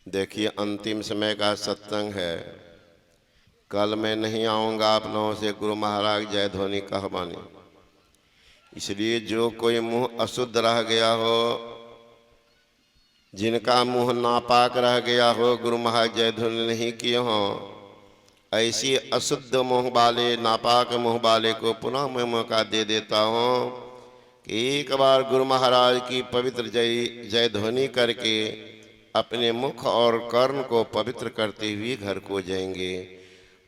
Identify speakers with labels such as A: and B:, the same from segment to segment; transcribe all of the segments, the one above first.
A: देखिए, अंतिम समय का सत्संग है। कल मैं नहीं आऊँगा आप लोगों से गुरु महाराज जय ध्वनि कहवानी। इसलिए जो कोई मुंह अशुद्ध रह गया हो, जिनका मुंह नापाक रह गया हो, गुरु महाराज जय ध्वनि नहीं किए हों, ऐसी अशुद्ध मुंह वाले, नापाक मुंह वाले को पुनः मैं मौका दे देता हूँ कि एक बार गुरु महाराज की पवित्र जय ध्वनि करके अपने मुख और कर्ण को पवित्र करते हुए घर को जाएंगे।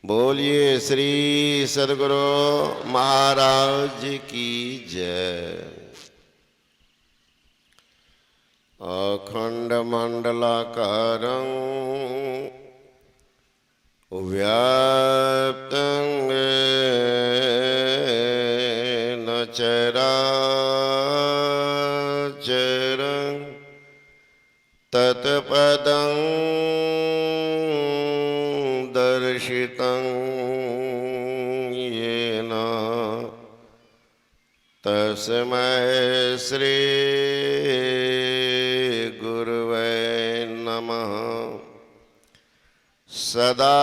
A: बोलिए श्री सद्गुरु महाराज की जय। अखंड मंडलाकारं व्याप्तं येन चराचरं तत्पदं दर्शितं येन तस्मै श्री गुरुवे नमः। सदा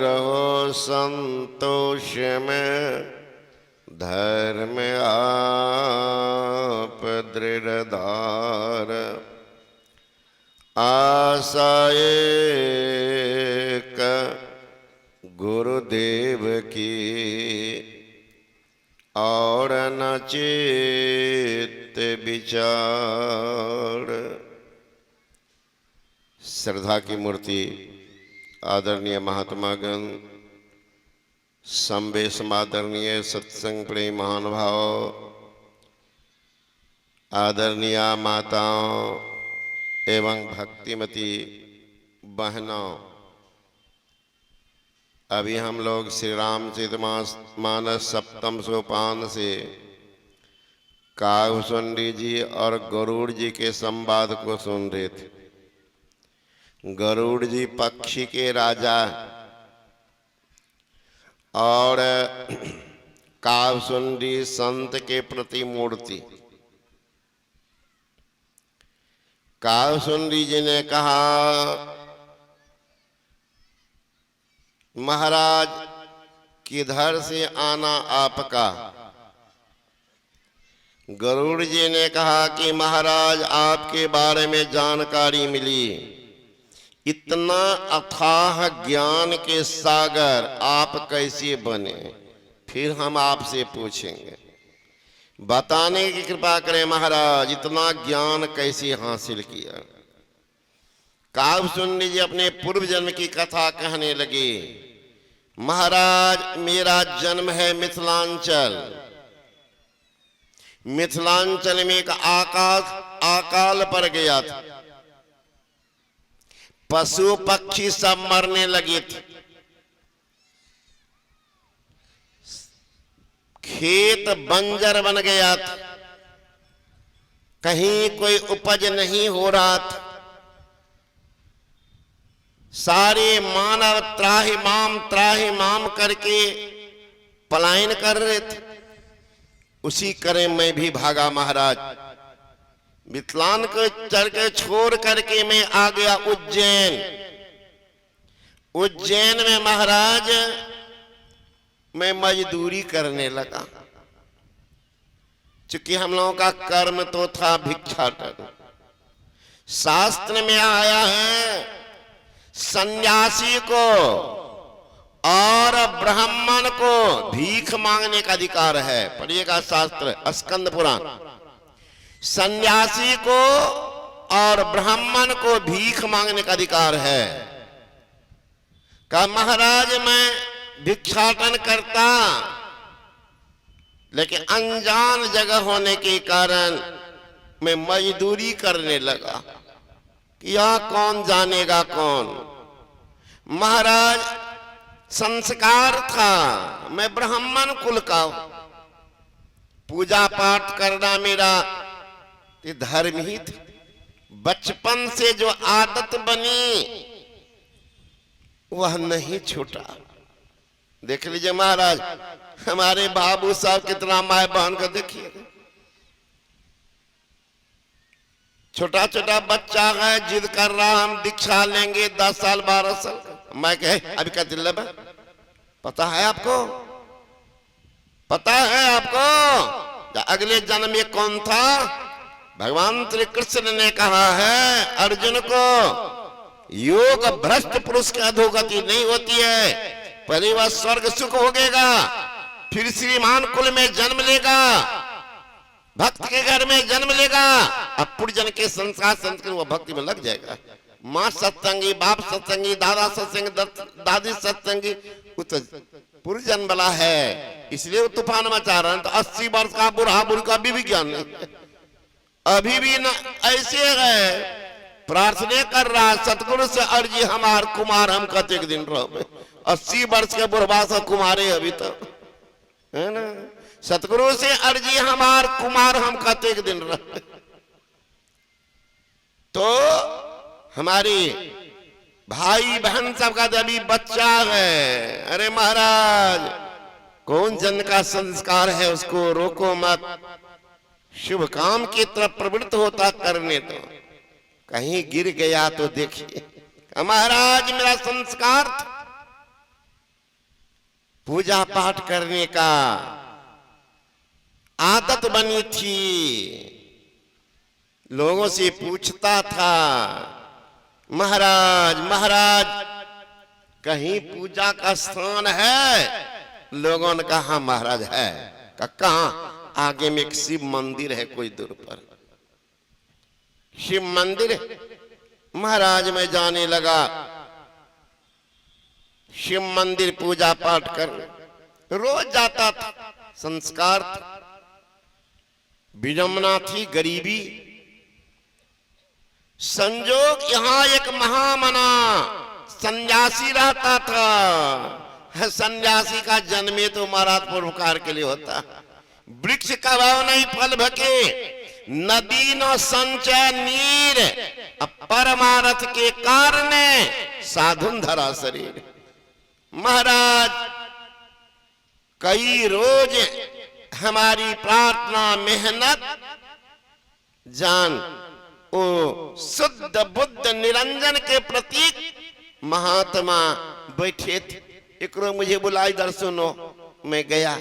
A: रहो संतोष में, धर्म आप दृढ़धार, आशाए का गुरुदेव की और न चित्त विचार। श्रद्धा की मूर्ति आदरणीय महात्मागण, संवेश आदरणीय सत्संग प्रेम महानुभाव, आदरणीय माताओं एवं भक्तिमती बहनों, अभी हम लोग श्री रामचरितमानस सप्तम सोपान से कागभूषुंडी जी और गरुड़ जी के संवाद को सुन रहे थे। गरुड़ जी पक्षी के राजा और कागभूषुंडी संत के प्रति मूर्ति। कागभूषुंडी जी ने कहा, महाराज किधर से आना आपका? गरुड़ जी ने कहा कि महाराज आपके बारे में जानकारी मिली, इतना अथाह ज्ञान के सागर आप कैसे बने? फिर हम आपसे पूछेंगे, बताने की कृपा करें महाराज, इतना ज्ञान कैसे हासिल किया? कागभूषुंडी जी अपने पूर्व जन्म की कथा कहने लगे। महाराज मेरा जन्म है मिथिलांचल। मिथिलांचल में एक अकाल पड़ गया था, पशु पक्षी सब मरने लगे थे, खेत बंजर बन गया था, कहीं कोई उपज नहीं हो रहा था। सारे मानव त्राहि माम करके पलायन कर रहे थे। उसी करे मैं भी भागा महाराज। मिथिलान को चढ़ के छोड़ करके मैं आ गया उज्जैन। उज्जैन में महाराज मैं मजदूरी करने लगा, चूंकि हम लोगों का कर्म तो था भिक्षाटन। शास्त्र में आया है सन्यासी को और ब्राह्मण को भीख मांगने का अधिकार है। पढ़िएगा शास्त्र स्कंद पुराण। सन्यासी को और ब्राह्मण को भीख मांगने का अधिकार है। कहा महाराज मैं भिक्षाटन करता, लेकिन अनजान जगह होने के कारण मैं मजदूरी करने लगा। या कौन जानेगा कौन? महाराज संस्कार था, मैं ब्राह्मण कुल का, पूजा पाठ करना मेरा धर्म ही था। बचपन से जो आदत बनी वह नहीं छूटा। देख लीजिए महाराज, हमारे बाबू साहब कितना माय बहन का देखिए, छोटा छोटा बच्चा है, जिद कर रहा हम दीक्षा लेंगे 10 साल 12 साल। मैं कहे अभी क्या दिल में पता है आपको, पता है आपको अगले जन्म में कौन था? भगवान श्री कृष्ण ने कहा है अर्जुन को, योग भ्रष्ट पुरुष की अधोगति नहीं होती है। पहले वह स्वर्ग सुख भोगेगा, फिर श्रीमान कुल में जन्म लेगा, भक्त के घर में जन्म लेगा, अब पुरजन के संस्कार संस्कृत वो भक्ति में लग जाएगा। माँ सत्संगी, बाप सत्संगी, दादा सत्संगी, दादी सत्संगी, पुरजन वाला है, इसलिए वो तूफान मचा रहा है। तो 80 वर्ष का बुढ़ा बुढ़ी का अभी भी ज्ञान नहीं, अभी भी न ऐसे है, प्रार्थना कर रहा सतगुरु से, अर्जी हमार कुमार हम कते दिन रहो। 80 वर्ष के बुढ़वा से कुमारे अभी तक है ना, सतगुरु से अर्जी हमार कुमार हम कते दिन रहे। तो हमारी भाई बहन सबका अभी बच्चा है, अरे महाराज कौन जन का संस्कार है उसको रोको मत, शुभ काम की तरफ प्रवृत्त होता करने दो। कहीं गिर गया तो देखिए, महाराज मेरा संस्कार पूजा पाठ करने का आदत बनी थी, लोगों से पूछता था महाराज महाराज कहीं पूजा का स्थान है? लोगों ने कहा महाराज है। कहाँ? आगे में एक शिव मंदिर है कोई दूर पर, शिव मंदिर। महाराज मैं जाने लगा शिव मंदिर पूजा पाठ कर, रोज जाता था, संस्कार था। विडंबना थी, गरीबी, संजोग यहाँ एक महामना सन्यासी रहता था। सन्यासी का जन्मे तो महाराज परोपकार के लिए होता, वृक्ष का भाव नहीं फल भके, नदी न संचय नीर, परमारथ के कारण साधुन धरा शरीर। महाराज कई रोज हमारी प्रार्थना मेहनत जान ओ शुद्ध बुद्ध निरंजन के प्रतीक महात्मा बैठे थे। एक रोज मुझे बुला इधर सुनो, मैं गया,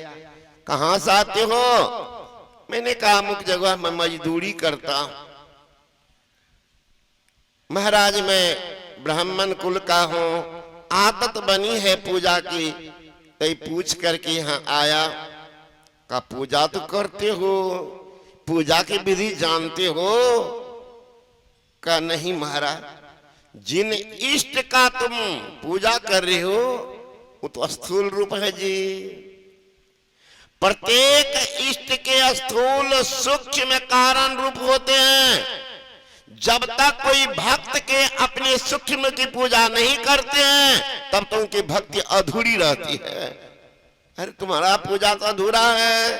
A: कहां से आते हो? मैंने कहा अमुक जगह मैं मजदूरी करता हूं। महाराज मैं ब्राह्मण कुल का हूं, आदत बनी है पूजा की, कई पूछ करके यहाँ आया। का पूजा तो करते हो, पूजा की विधि जानते हो? का नहीं महाराज, जिन इष्ट का तुम पूजा कर रहे हो वो तो स्थूल रूप है जी। प्रत्येक इष्ट के स्थूल सूक्ष्म कारण रूप होते हैं। जब तक कोई भक्त के अपने सूक्ष्म की पूजा नहीं करते हैं तब तो उनकी भक्ति अधूरी रहती है। अरे तुम्हारा पूजा तो अधूरा है।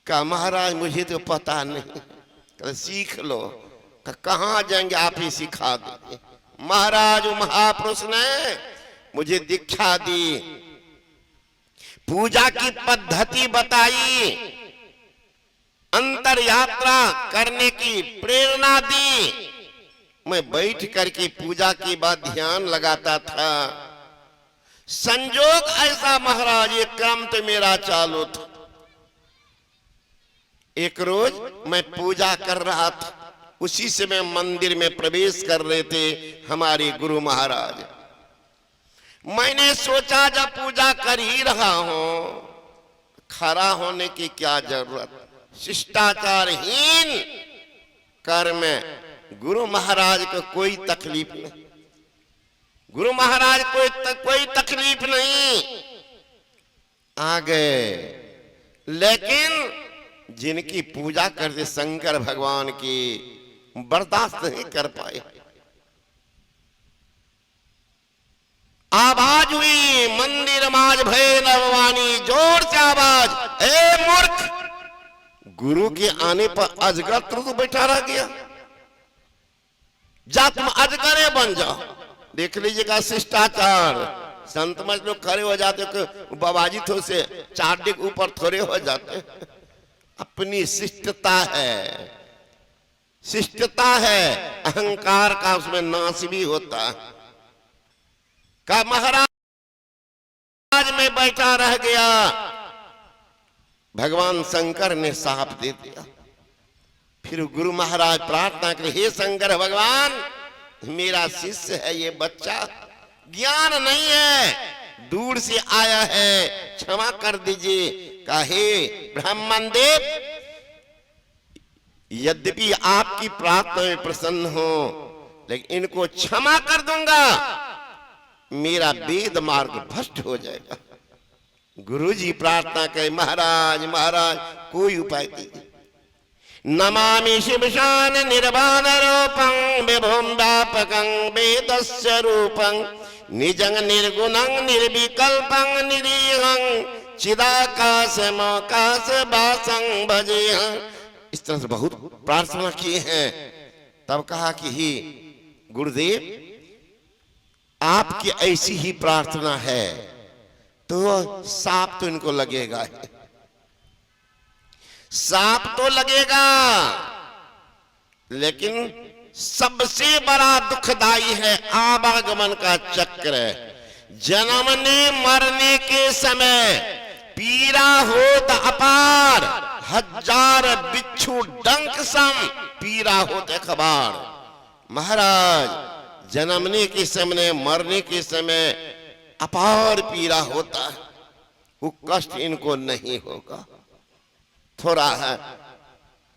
A: का महाराज मुझे तो पता नहीं, तो सीख लो। कहाँ जाएंगे? आप ही सिखा देंगे। महाराज महापुरुष ने मुझे दीक्षा दी, पूजा की पद्धति बताई, अंतर यात्रा करने की प्रेरणा दी। मैं बैठ करके पूजा के बाद ध्यान लगाता था। संजोग ऐसा महाराज, ये क्रम तो मेरा चालू था। एक रोज मैं पूजा कर रहा था, उसी समय मंदिर में प्रवेश कर रहे थे हमारे गुरु महाराज। मैंने सोचा जब पूजा कर ही रहा हूं, खड़ा होने की क्या जरूरत, शिष्टाचारहीन कर्म। गुरु महाराज को कोई तकलीफ नहीं, गुरु महाराज कोई तकलीफ नहीं। आ गए, लेकिन जिनकी पूजा करते शंकर भगवान की बर्दाश्त नहीं कर पाए। आवाज हुई, मंदिर माज भय नववानी, जोर से आवाज, ए मूर्ख! गुरु के आने पर अजगर तो बैठा रह गया, जा तुम अजगरे बन जाओ। देख लीजिएगा शिष्टाचार। संत मत लोग खड़े हो जाते, बाबाजी थो से 4 डिग ऊपर थोड़े हो जाते। अपनी शिष्टता है। शिष्टता है, अहंकार का उसमें नाश भी होता है। का महाराज में बैठा रह गया, भगवान शंकर ने साफ दे दिया। फिर गुरु महाराज प्रार्थना करे, हे शंकर भगवान, मेरा शिष्य है ये बच्चा, ज्ञान नहीं है, दूर से आया है, क्षमा कर दीजिए। कहे ब्राह्मण देव, यद्यपि आपकी प्रार्थना में प्रसन्न हो, लेकिन इनको क्षमा कर दूंगा, मेरा वेद मार्ग भ्रष्ट हो जाएगा। गुरुजी प्रार्थना करे, महाराज महाराज कोई उपाय कीजिए। नमामि शिवशान निर्वाण रूपं विभुं व्यापकं वेदस्य रूपं निजं निर्गुणं निर्विकल्पं निरीहं चिदाकाशमकाश वासं भजेहं। इस तरह से बहुत प्रार्थना किए हैं। तब कहा कि ही गुरुदेव, आपकी ऐसी ही प्रार्थना है तो सांप तो इनको लगेगा, सांप तो लगेगा, लेकिन सबसे बड़ा दुखदाई है आवागमन का चक्र। जन्मने मरने के समय पीड़ा होत अपार, हजार बिच्छू डंक सम पीड़ा होत अखबार। महाराज जन्मने के समय मरने के समय अपार पीड़ा होता है, वो कष्ट इनको नहीं होगा। थोड़ा है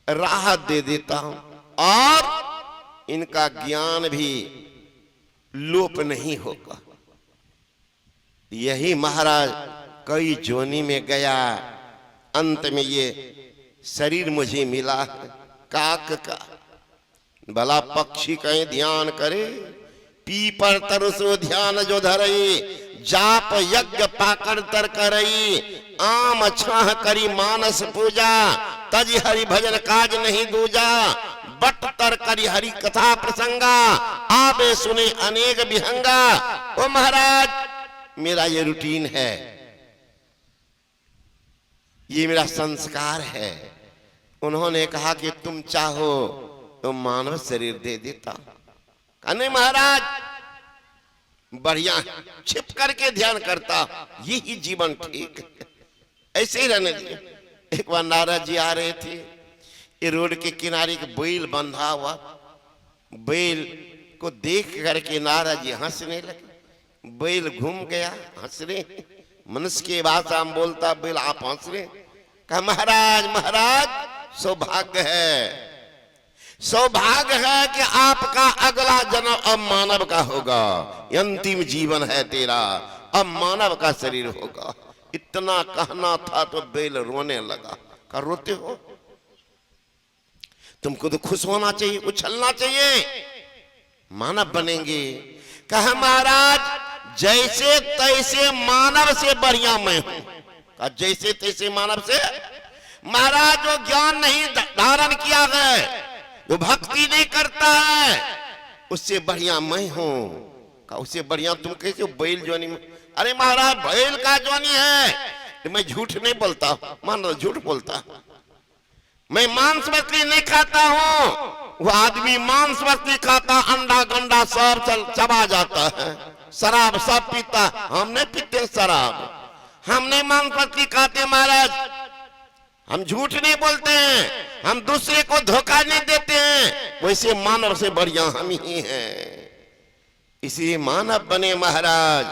A: राहत दे देता हूं, और इनका ज्ञान भी लोप नहीं होगा। यही महाराज कई जोनी में गया, अंत में ये शरीर मुझे मिला काक का। भला पक्षी कहीं ध्यान करे, पीपर तरसो ध्यान जो धरई, जाप यज्ञ पाकर तर करई, आम छाह करी मानस पूजा, तज हरि भजन काज नहीं दूजा, बट तर करी हरि कथा प्रसंगा, आबे सुने अनेक विहंगा। ओ महाराज, मेरा ये रूटीन है, ये मेरा संस्कार है। उन्होंने कहा कि तुम चाहो तो मानव शरीर दे देता। नहीं महाराज, बढ़िया छिप करके ध्यान करता, यही जीवन ठीक है, ऐसे ही रहने दिए। एक बार नारद जी आ रहे थे, ये रोड के किनारे के बैल बंधा हुआ, बैल को देख करके नारद जी हंसने लगे। बैल घूम गया, हंस रहे, मनुष्य की भाषा में बोलता, बैल आप हंस रहे। कहा महाराज महाराज, सौभाग्य है, सौभाग्य है कि आपका अगला जन्म अब मानव का होगा, अंतिम जीवन है तेरा, अब मानव का शरीर होगा। इतना कहना था तो बैल रोने लगा। कहा रोते हो, तुमको तो खुश होना चाहिए, उछलना चाहिए, मानव बनेंगे। कहा महाराज जैसे तैसे मानव से बढ़िया मैं हूं। कहा जैसे तैसे मानव से? महाराज जो ज्ञान नहीं धारण किया है, जो भक्ति नहीं करता है, उससे बढ़िया मैं हूं। कहा उससे बढ़िया तुम कैसे? बैल जोनी में। अरे महाराज बैल का जोनी है, तो मैं झूठ नहीं बोलता, मान लो झूठ बोलता, मैं मांस मछली नहीं खाता हूं। वो आदमी मांस मछली खाता, अंडा गंडा सब चबा जाता है, शराब सब पीता, हम नहीं पीते शराब, हम नहीं मांस मछली खाते महाराज, हम झूठ नहीं बोलते हैं, हम दूसरे को धोखा नहीं देते हैं। वैसे मानव से बढ़िया हम ही हैं, इसलिए मानव बने महाराज,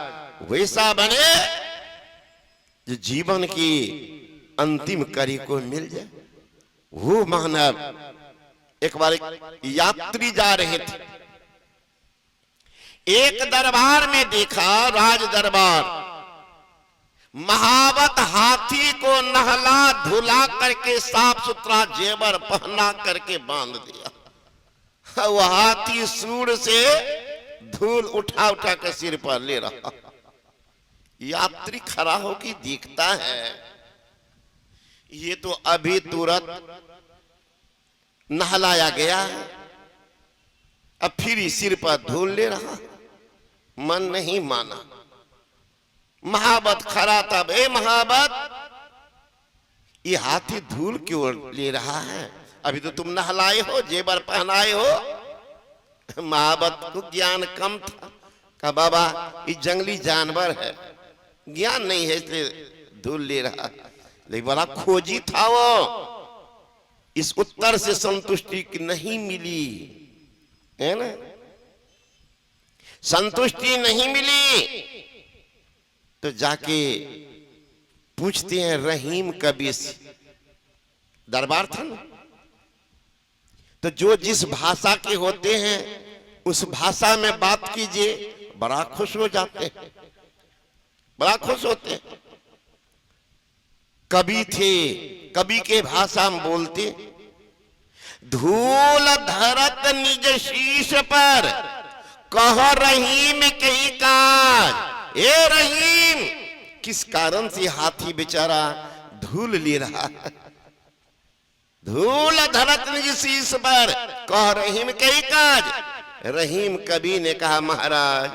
A: वैसा बने जो जीवन की अंतिम कड़ी को मिल जाए। वो मानव। एक बार एक यात्री जा रहे थे, एक दरबार में देखा, राज दरबार, महावत हाथी को नहला धुला करके साफ सुथरा जेवर पहना करके बांध दिया। वो हाथी सूंड से धूल उठा उठा कर सिर पर ले रहा। यात्री खड़ा होकर देखता है, ये तो अभी तुरंत नहलाया गया है, अब फिर सिर पर धूल ले रहा। मन नहीं माना। महावत खड़ा तब, ए महावत, ये हाथी धूल क्यों ले रहा है? अभी तो तुम नहलाए हो, जेवर पहनाए हो। महावत को ज्ञान कम था, कहा बाबा ये जंगली जानवर है, ज्ञान नहीं है इसलिए धूल ले रहा। लेकिन बड़ा खोजी था वो, इस उत्तर से संतुष्टि नहीं मिली, है ना, संतुष्टि नहीं मिली। तो जाके पूछते हैं रहीम कबीर से, दरबार था ना, तो जो जिस भाषा के होते हैं उस भाषा में बात कीजिए, बड़ा खुश हो जाते हैं, बड़ा खुश होते हैं। कवि थे, कवि के भाषा में बोलते, धूल धरत निज शीश पर कह रहीम कही काज। ए रहीम, किस कारण से हाथी बेचारा धूल ले रहा है? धूल धरत निज शीश पर कह रहीम कही काज। रहीम कवि ने कहा महाराज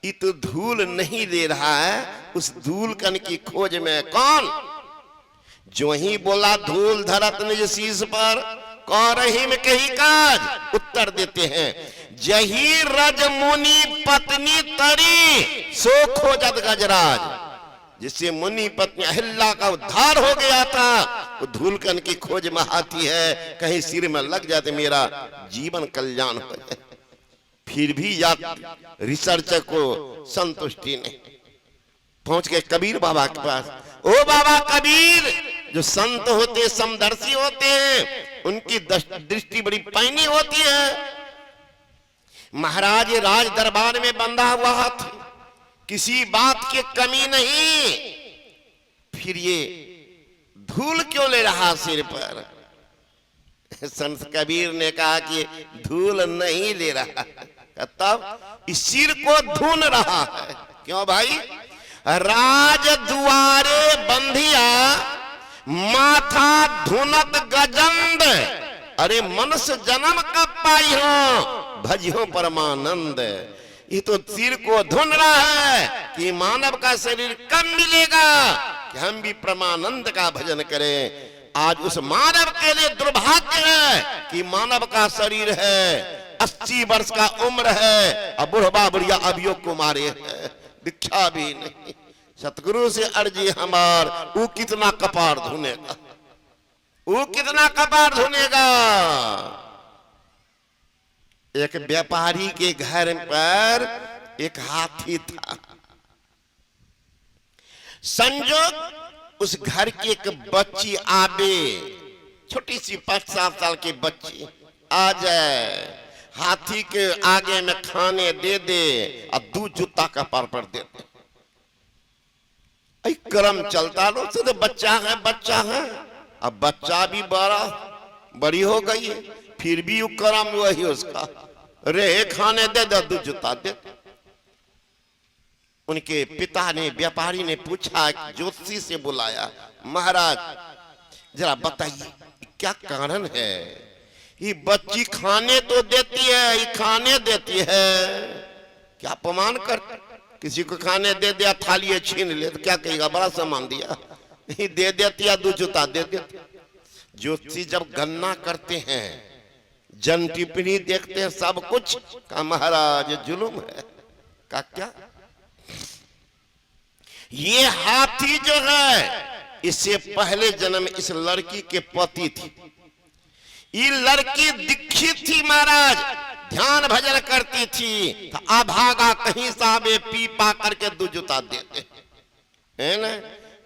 A: ये तो धूल नहीं ले रहा है, उस धूल कण की खोज में कौन? जो ही बोला धूल धरत निज शीश पर कह रहीम कही काज, उत्तर देते हैं जही रज मुनि पत्नी तरी सो खोजत गजराज। जिससे मुनि पत्नी अहिल्या का उद्धार हो गया था, वो धूलकन की खोज में आती है, कहीं सिर में लग जाते मेरा जीवन कल्याण हो जाए। फिर भी या रिसर्चर को संतुष्टि नहीं। पहुंच गए कबीर बाबा के पास। ओ बाबा कबीर, जो संत होते समदर्शी होते हैं उनकी दृष्टि बड़ी पैनी होती है। महाराज राज दरबार में बंधा हुआ था, किसी बात की कमी नहीं, फिर ये धूल क्यों ले रहा सिर पर? संत कबीर ने कहा कि धूल नहीं ले रहा, तब इस सिर को धुन रहा है। क्यों भाई? राज दुआरे बंधिया माथा धुनत गजंद। अरे मनुष्य जन्म कब पाई हो भजियो परमानंद। ये तो सिर को धुन रहा है कि मानव का शरीर कब मिलेगा कि हम भी परमानंद का भजन करें। आज उस मानव के लिए दुर्भाग्य है कि मानव का शरीर है, 80 वर्ष का उम्र है, अब बुढ़वा बुढ़िया अभियोग को मारे है, दीक्षा भी नहीं। सतगुरु से अर्जी हमार, वो कितना कपार धुनेगा, वो कितना कपार धुनेगा। एक व्यापारी के घर पर एक हाथी था। संजोग उस घर की एक बच्ची आवे, छोटी सी 5-7 साल की बच्ची आ जाए, हाथी के आगे में खाने दे दे और 2 जूता कपार पर दे दे। क्रम चलता लो, तो बच्चा है, अब बच्चा भी बड़ी हो गई है, फिर भी क्रम वही उसका, रे खाने दे दे 2 जूता दे। उनके पिता ने, व्यापारी ने पूछा, ज्योतिषी से बुलाया, महाराज जरा बताइए क्या कारण है? ये बच्ची खाने तो देती है, ये खाने देती है, क्या अपमान कर? किसी को खाने दे दिया, थाली छीन ले तो क्या कहेगा, बड़ा सामान दिया। ये दे देती है, 2 जूता दे देती। ज्योतिषी जब गणना करते हैं, जन टिप्पणी देखते हैं, सब कुछ का महाराज जुल्म है का क्या? ये हाथी जो है इससे पहले जन्म इस लड़की के पति थी। ये लड़की दीक्षित थी महाराज, ध्यान भजन करती थी, तो अभागा कहीं साबे पी पा करके 2 जूता देते है ना।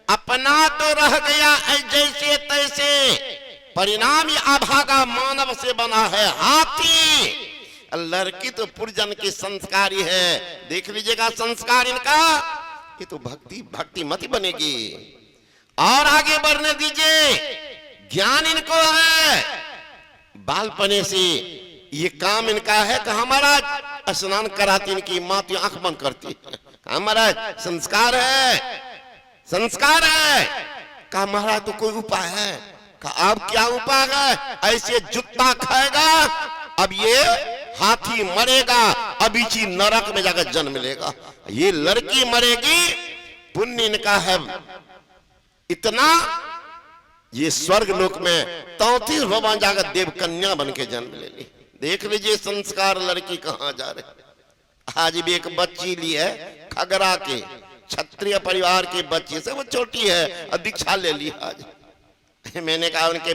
A: अपना तो रह गया जैसे तैसे, परिणाम ये अभागा मानव से बना है हाथी। लड़की तो पुरजन की संस्कारी है, देख लीजिएगा संस्कार इनका, ये तो भक्ति मत बनेगी। और आगे बढ़ने दीजिए, ज्ञान इनको है, बालपने से ये काम इनका है कि हमारा स्नान कराती, इनकी माती आंख बंद करती, हमारा संस्कार है, संस्कार है। कहा महाराज तो कोई उपाय है? कहा अब क्या उपाय है? ऐसे जूता खाएगा अब ये हाथी मरेगा, अब इसी नरक में जाकर जन्म लेगा। ये लड़की मरेगी, पुण्य इनका है इतना ये स्वर्ग लोक में तौती होवा जाकर देव कन्या बन के जन्म ले ली। देख लीजिए संस्कार लड़की कहाँ जा रहे। आज भी एक बच्ची ली है खगरा के क्षत्रिय परिवार के बच्ची से, वो छोटी है और दीक्षा ले ली आज। मैंने कहा उनके